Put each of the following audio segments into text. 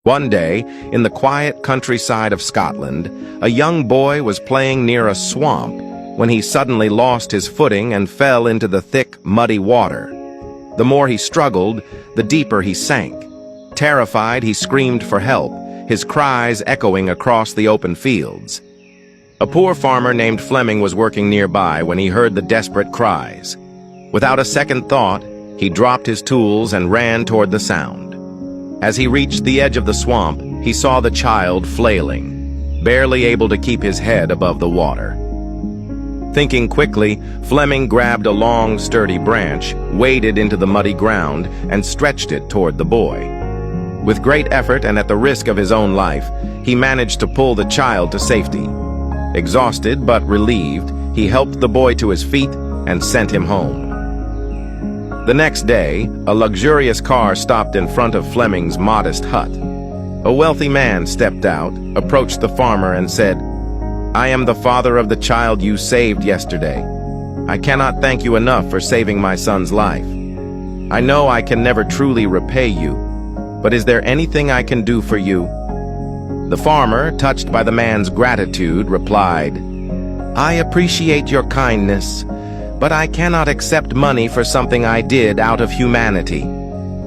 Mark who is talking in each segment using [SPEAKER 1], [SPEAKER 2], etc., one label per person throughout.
[SPEAKER 1] One day, in the quiet countryside of Scotland, a young boy was playing near a swamp when he suddenly lost his footing and fell into the thick, muddy water. The more he struggled, the deeper he sank. Terrified, he screamed for help, his cries echoing across the open fields. A poor farmer named Fleming was working nearby when he heard the desperate cries. Without a second thought, he dropped his tools and ran toward the sound. As he reached the edge of the swamp, he saw the child flailing, barely able to keep his head above the water. Thinking quickly, Fleming grabbed a long, sturdy branch, waded into the muddy ground, and stretched it toward the boy. With great effort and at the risk of his own life, he managed to pull the child to safety. Exhausted but relieved, he helped the boy to his feet and sent him home. The next day, a luxurious car stopped in front of Fleming's modest hut. A wealthy man stepped out, approached the farmer, and said, "I am the father of the child you saved yesterday. I cannot thank you enough for saving my son's life. I know I can never truly repay you, but is there anything I can do for you?" The farmer, touched by the man's gratitude, replied, "I appreciate your kindness, but I cannot accept money for something I did out of humanity."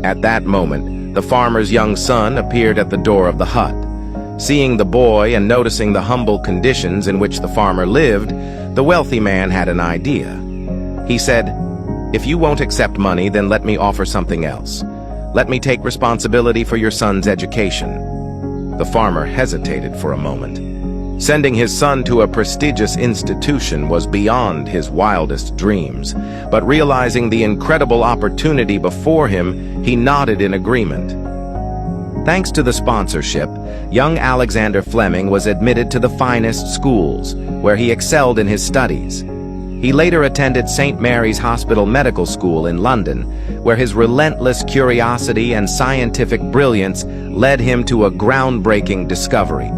[SPEAKER 1] At that moment, the farmer's young son appeared at the door of the hut. Seeing the boy and noticing the humble conditions in which the farmer lived, the wealthy man had an idea. He said, "If you won't accept money, then let me offer something else. Let me take responsibility for your son's education." The farmer hesitated for a moment. Sending his son to a prestigious institution was beyond his wildest dreams, but realizing the incredible opportunity before him, he nodded in agreement. Thanks to the sponsorship, young Alexander Fleming was admitted to the finest schools, where he excelled in his studies. He later attended St. Mary's Hospital Medical School in London, where his relentless curiosity and scientific brilliance led him to a groundbreaking discovery: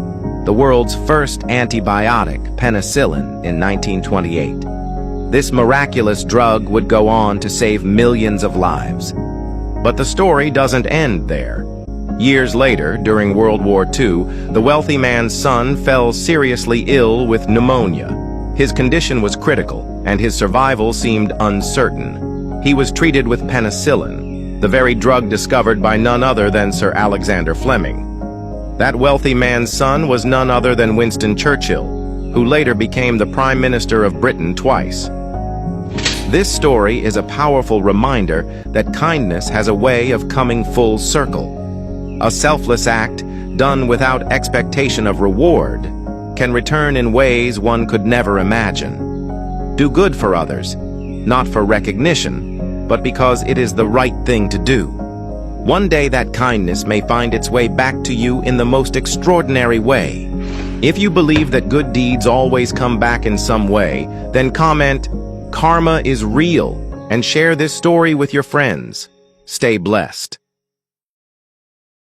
[SPEAKER 1] the world's first antibiotic, penicillin, in 1928. This miraculous drug would go on to save millions of lives. But the story doesn't end there. Years later, during World War II, the wealthy man's son fell seriously ill with pneumonia. His condition was critical, and his survival seemed uncertain. He was treated with penicillin, the very drug discovered by none other than Sir Alexander Fleming. That wealthy man's son was none other than Winston Churchill, who later became the Prime Minister of Britain twice. This story is a powerful reminder that kindness has a way of coming full circle. A selfless act, done without expectation of reward, can return in ways one could never imagine. Do good for others, not for recognition, but because it is the right thing to do. One day that kindness may find its way back to you in the most extraordinary way. If you believe that good deeds always come back in some way, then comment, "Karma is real," and share this story with your friends. Stay blessed.